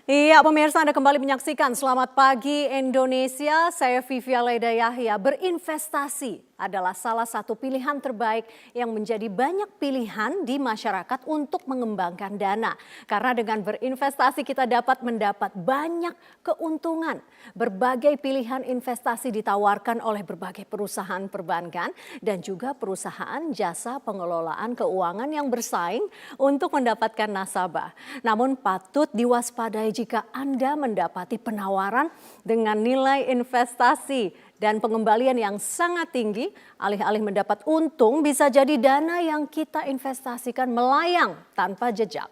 Iya, pemirsa Anda kembali menyaksikan Selamat Pagi Indonesia. Saya Vivi Alaida Yahya. Berinvestasi adalah salah satu pilihan terbaik yang menjadi banyak pilihan di masyarakat untuk mengembangkan dana. Karena dengan berinvestasi kita dapat mendapat banyak keuntungan. Berbagai pilihan investasi ditawarkan oleh berbagai perusahaan perbankan dan juga perusahaan jasa pengelolaan keuangan yang bersaing untuk mendapatkan nasabah. Namun patut diwaspadai jika Anda mendapati penawaran dengan nilai investasi dan pengembalian yang sangat tinggi, alih-alih mendapat untung bisa jadi dana yang kita investasikan melayang tanpa jejak.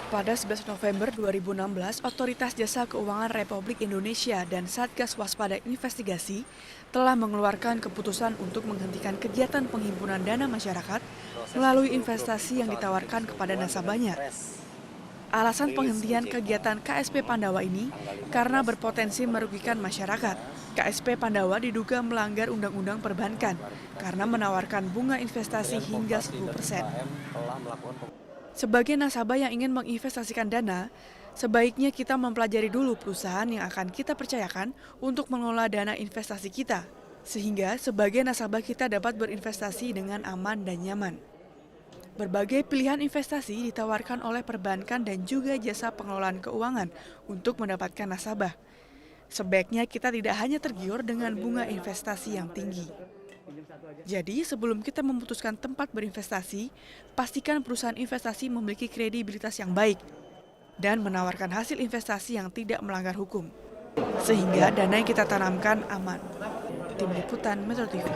Pada 11 November 2016, Otoritas Jasa Keuangan Republik Indonesia dan Satgas Waspada Investigasi telah mengeluarkan keputusan untuk menghentikan kegiatan penghimpunan dana masyarakat melalui investasi yang ditawarkan kepada nasabahnya. Alasan penghentian kegiatan KSP Pandawa ini karena berpotensi merugikan masyarakat. KSP Pandawa diduga melanggar Undang-Undang Perbankan karena menawarkan bunga investasi hingga 10%. Sebagai nasabah yang ingin menginvestasikan dana, sebaiknya kita mempelajari dulu perusahaan yang akan kita percayakan untuk mengelola dana investasi kita, sehingga sebagai nasabah kita dapat berinvestasi dengan aman dan nyaman. Berbagai pilihan investasi ditawarkan oleh perbankan dan juga jasa pengelolaan keuangan untuk mendapatkan nasabah. Sebaiknya kita tidak hanya tergiur dengan bunga investasi yang tinggi. Jadi sebelum kita memutuskan tempat berinvestasi, pastikan perusahaan investasi memiliki kredibilitas yang baik dan menawarkan hasil investasi yang tidak melanggar hukum, sehingga dana yang kita tanamkan aman. Tim Liputan Metro TV.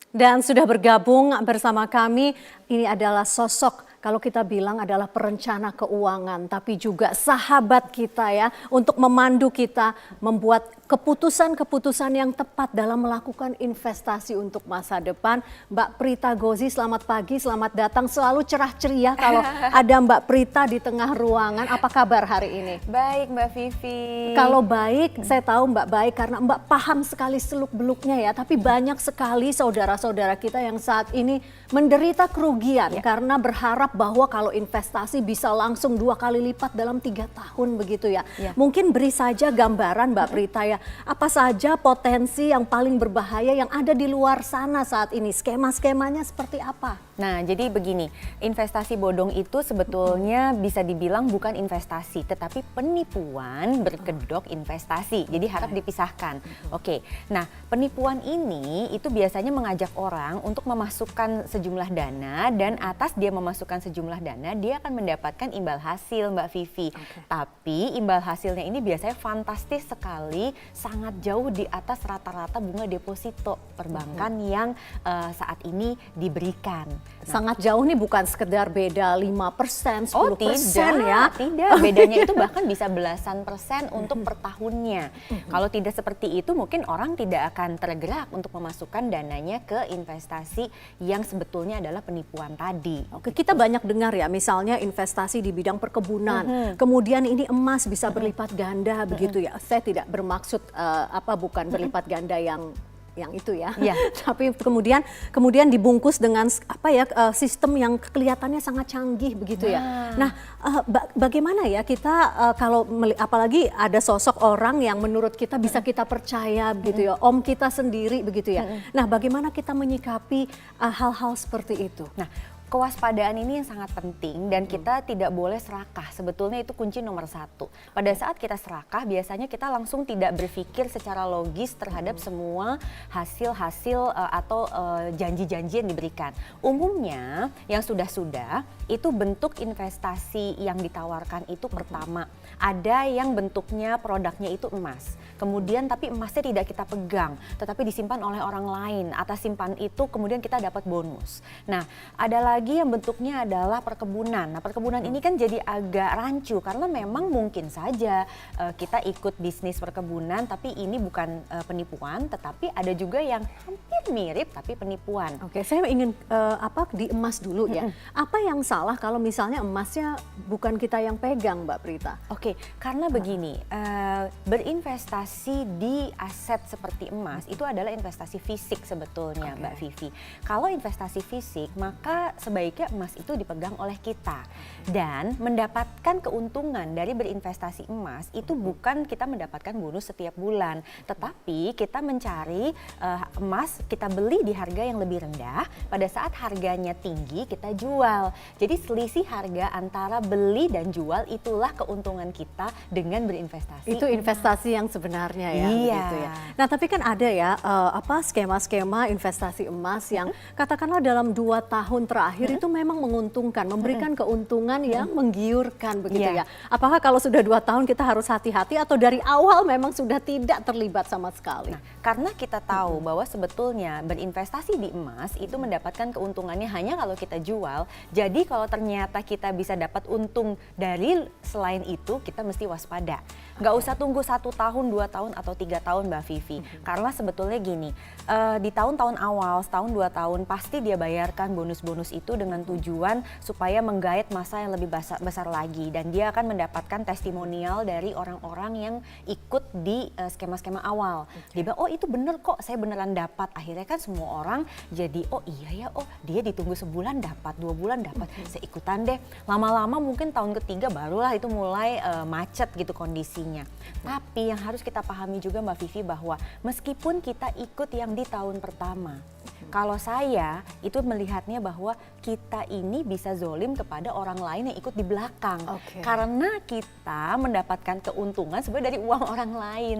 Dan sudah bergabung bersama kami, ini adalah sosok kalau kita bilang adalah perencana keuangan, tapi juga sahabat kita ya, untuk memandu kita membuat keputusan-keputusan yang tepat dalam melakukan investasi untuk masa depan. Mbak Prita Gozi, selamat pagi, selamat datang. Selalu cerah ceria kalau ada Mbak Prita di tengah ruangan. Apa kabar hari ini? Baik Mbak Vivi. Kalau baik, saya tahu Mbak baik karena Mbak paham sekali seluk-beluknya ya. Tapi banyak sekali saudara-saudara kita yang saat ini menderita kerugian karena berharap bahwa kalau investasi bisa langsung 2 kali lipat dalam 3 tahun begitu ya. Mungkin beri saja gambaran Mbak Prita ya, apa saja potensi yang paling berbahaya yang ada di luar sana saat ini? Skema-skemanya seperti apa? Nah, jadi begini, investasi bodong itu sebetulnya bisa dibilang bukan investasi, tetapi penipuan berkedok investasi. Jadi harap dipisahkan. Oke, nah penipuan ini itu biasanya mengajak orang untuk memasukkan sejumlah dana dan atas dia memasukkan sejumlah dana, dia akan mendapatkan imbal hasil Mbak Vivi. Tapi imbal hasilnya ini biasanya fantastis sekali, sangat jauh di atas rata-rata bunga deposito perbankan yang saat ini diberikan. Sangat jauh nih, bukan sekedar beda 5%, 10% ya. Tidak, bedanya itu bahkan bisa belasan persen untuk per tahunnya. Kalau tidak seperti itu mungkin orang tidak akan tergerak untuk memasukkan dananya ke investasi yang sebetulnya adalah penipuan tadi. Oke, kita banyak dengar ya, misalnya investasi di bidang perkebunan, kemudian ini emas bisa berlipat ganda begitu ya. Saya tidak bermaksud bukan berlipat ganda yang itu ya, tapi kemudian dibungkus dengan sistem yang kelihatannya sangat canggih begitu ya. Nah, bagaimana ya kita kalau apalagi ada sosok orang yang menurut kita bisa kita percaya begitu ya, om kita sendiri begitu ya. Nah, bagaimana kita menyikapi hal-hal seperti itu? Nah, kewaspadaan ini yang sangat penting dan kita tidak boleh serakah. Sebetulnya itu kunci nomor 1. Pada saat kita serakah biasanya kita langsung tidak berpikir secara logis terhadap semua hasil-hasil atau janji-janji yang diberikan. Umumnya yang sudah-sudah itu bentuk investasi yang ditawarkan itu pertama. Ada yang bentuknya produknya itu emas. Kemudian tapi emasnya tidak kita pegang tetapi disimpan oleh orang lain. Atas simpan itu kemudian kita dapat bonus. Nah, ada lagi yang bentuknya adalah perkebunan. Nah, perkebunan ini kan jadi agak rancu karena memang mungkin saja kita ikut bisnis perkebunan, tapi ini bukan penipuan, tetapi ada juga yang hampir mirip tapi penipuan. Oke, saya ingin di emas dulu ya. Apa yang salah kalau misalnya emasnya bukan kita yang pegang, Mbak Prita? Oke, karena begini, berinvestasi di aset seperti emas itu adalah investasi fisik sebetulnya, Mbak Vivi. Kalau investasi fisik, maka sebaiknya emas itu dipegang oleh kita. Dan mendapatkan keuntungan dari berinvestasi emas itu bukan kita mendapatkan bonus setiap bulan, tetapi kita mencari emas, kita beli di harga yang lebih rendah, pada saat harganya tinggi kita jual. Jadi selisih harga antara beli dan jual itulah keuntungan kita dengan berinvestasi. Itu investasi yang sebenarnya ya, Iya. begitu ya. Nah, tapi kan ada ya skema-skema investasi emas yang katakanlah dalam 2 tahun terakhir itu memang menguntungkan, memberikan keuntungan yang menggiurkan begitu Iya. ya. Apakah kalau sudah 2 tahun kita harus hati-hati atau dari awal memang sudah tidak terlibat sama sekali? Nah, karena kita tahu bahwa sebetulnya berinvestasi di emas itu mendapatkan keuntungannya hanya kalau kita jual. Jadi kalau ternyata kita bisa dapat untung dari selain itu, kita mesti waspada. Nggak usah tunggu 1 tahun, 2 tahun, atau 3 tahun, Mbak Vivi. Karena sebetulnya gini, di tahun-tahun awal, setahun 2 tahun, pasti dia bayarkan bonus-bonus itu dengan tujuan supaya menggait masa yang lebih besar lagi. Dan dia akan mendapatkan testimonial dari orang-orang yang ikut di skema-skema awal. Dia bilang, oh itu bener kok, saya beneran dapat. Akhirnya kan semua orang jadi, oh iya ya, oh dia ditunggu sebulan dapat, 2 bulan dapat, saya ikutan deh. Lama-lama mungkin tahun ketiga barulah itu mulai macet gitu kondisinya. Tapi yang harus kita pahami juga Mbak Vivi bahwa meskipun kita ikut yang di tahun pertama, kalau saya itu melihatnya bahwa kita ini bisa zolim kepada orang lain yang ikut di belakang. Karena kita mendapatkan keuntungan sebenarnya dari uang orang lain.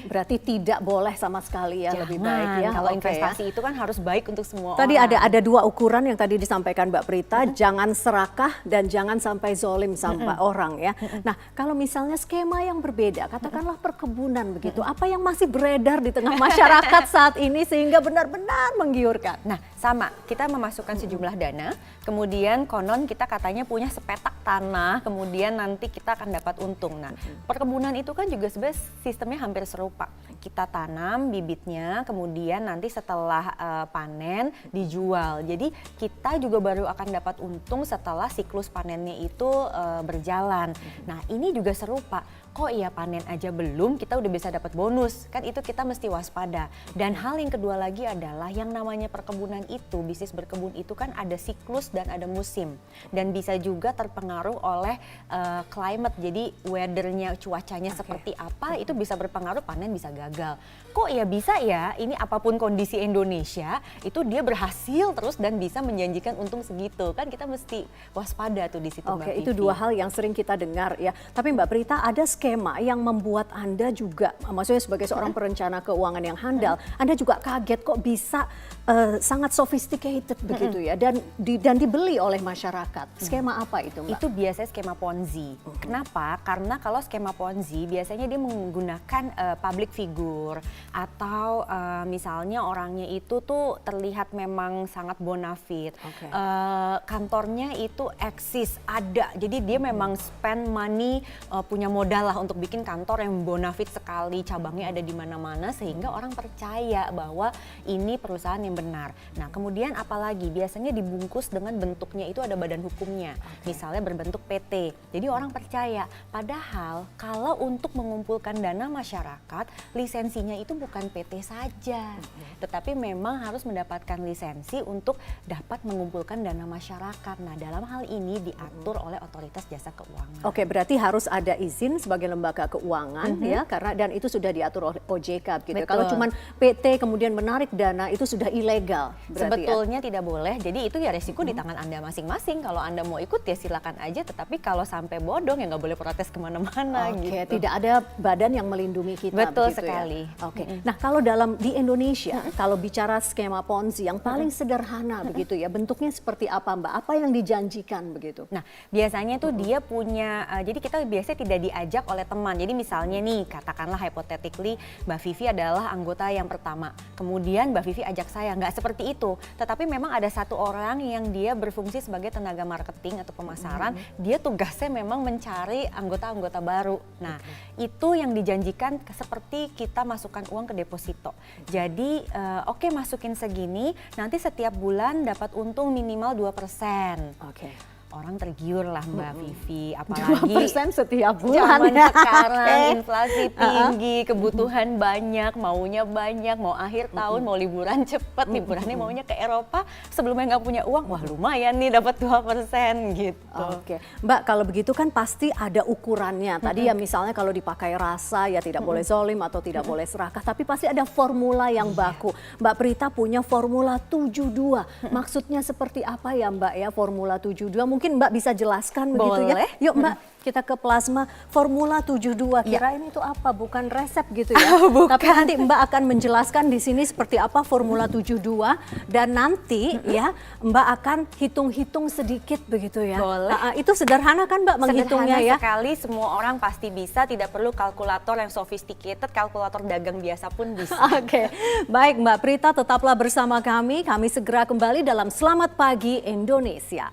Berarti tidak boleh sama sekali ya, lebih baik ya. Kalau Oke, investasi itu kan harus baik untuk semua Tadi orang. ada 2 ukuran yang tadi disampaikan Mbak Prita, jangan serakah dan jangan sampai zolim sama orang ya. Nah, kalau misalnya skema yang berbeda, katakanlah perkebunan begitu, apa yang masih beredar di tengah masyarakat saat ini sehingga benar-benar menggiurkan? Nah, sama, kita memasukkan sejumlah dana, kemudian konon kita katanya punya sepetak tanah, kemudian nanti kita akan dapat untung. Nah, perkebunan itu kan juga sebenarnya sistemnya hampir serupa. Kita tanam bibitnya, kemudian nanti setelah panen dijual. Jadi kita juga baru akan dapat untung setelah siklus panennya itu berjalan. Nah, ini juga serupa. Kok iya panen aja belum kita udah bisa dapat bonus, kan itu kita mesti waspada. Dan hal yang kedua lagi adalah yang namanya perkebunan itu, bisnis berkebun itu kan ada siklus dan ada musim, dan bisa juga terpengaruh oleh climate. Jadi weathernya, cuacanya seperti apa itu bisa berpengaruh, panen bisa gagal. Kok ya bisa ya, ini apapun kondisi Indonesia itu dia berhasil terus dan bisa menjanjikan untung segitu, kan kita mesti waspada tuh di situ. Mbak Itu Vivi. 2 hal yang sering kita dengar ya. Tapi Mbak Prita, ada skema yang membuat Anda juga, maksudnya sebagai seorang perencana keuangan yang handal, Anda juga kaget kok bisa sangat sophisticated begitu ya, dan dibeli oleh masyarakat. Skema apa itu, Mbak? Itu biasanya skema Ponzi. Kenapa? Karena kalau skema Ponzi biasanya dia menggunakan public figure atau misalnya orangnya itu tuh terlihat memang sangat bonafit. Kantornya itu eksis, ada. Jadi dia memang spend money, punya modal lah untuk bikin kantor yang bonafit sekali, cabangnya ada di mana-mana sehingga orang percaya bahwa ini perusahaan yang benar. Nah, kemudian apalagi biasanya dibungkus dengan bentuknya itu ada badan hukumnya. Misalnya berbentuk PT. Jadi orang percaya. Padahal kalau untuk mengumpulkan dana masyarakat, lisensinya itu bukan PT saja. Tetapi memang harus mendapatkan lisensi untuk dapat mengumpulkan dana masyarakat. Nah, dalam hal ini diatur oleh Otoritas Jasa Keuangan. Oke, berarti harus ada izin sebagai lembaga keuangan ya, karena dan itu sudah diatur oleh OJK gitu. Betul. Kalau cuman PT kemudian menarik dana itu sudah ilegal berarti Sebetulnya tidak boleh, jadi itu ya resiko di tangan Anda masing-masing. Kalau Anda mau ikut ya silakan aja, tetapi kalau sampai bodong ya nggak boleh protes kemana-mana Oke, gitu. tidak ada badan yang melindungi kita. Betul begitu sekali. Ya? Oke, nah kalau di Indonesia, kalau bicara skema Ponzi yang paling sederhana begitu ya, bentuknya seperti apa Mbak? Apa yang dijanjikan begitu? Nah, biasanya tuh dia punya, jadi kita biasanya tidak diajak oleh teman. Jadi misalnya nih, katakanlah hypothetically Mbak Vivi adalah anggota yang pertama. Kemudian Mbak Vivi ajak saya, nggak seperti itu. tertentu. Tetapi memang ada satu orang yang dia berfungsi sebagai tenaga marketing atau pemasaran. Dia tugasnya memang mencari anggota-anggota baru. Nah, itu yang dijanjikan seperti kita masukkan uang ke deposito. Jadi oke, masukin segini, nanti setiap bulan dapat untung minimal 2%. Oke. Orang tergiur lah Mbak Vivi, apalagi 2% setiap bulan. zaman ya. sekarang Oke. inflasi tinggi, kebutuhan banyak, maunya banyak, mau akhir tahun, mau liburan cepet, liburannya maunya ke Eropa, sebelumnya nggak punya uang, wah lumayan nih dapat 2% gitu. Oke, Mbak, kalau begitu kan pasti ada ukurannya. Tadi ya misalnya kalau dipakai rasa ya tidak boleh zolim atau tidak boleh serakah, tapi pasti ada formula yang baku. Mbak Prita punya formula 72. Maksudnya seperti apa ya Mbak ya formula 72? Mungkin Mbak bisa jelaskan begitu ya. Boleh. Yuk Mbak, kita ke plasma formula 72. Kirain itu apa? Bukan resep gitu ya. Tapi nanti Mbak akan menjelaskan di sini seperti apa formula 72 dan nanti ya Mbak akan hitung-hitung sedikit begitu ya. Boleh. Itu sederhana kan Mbak menghitungnya Sederhana ya? sekali, semua orang pasti bisa, tidak perlu kalkulator yang sophisticated, kalkulator dagang biasa pun bisa. Oke, baik Mbak Prita, tetaplah bersama kami. Kami segera kembali dalam Selamat Pagi Indonesia.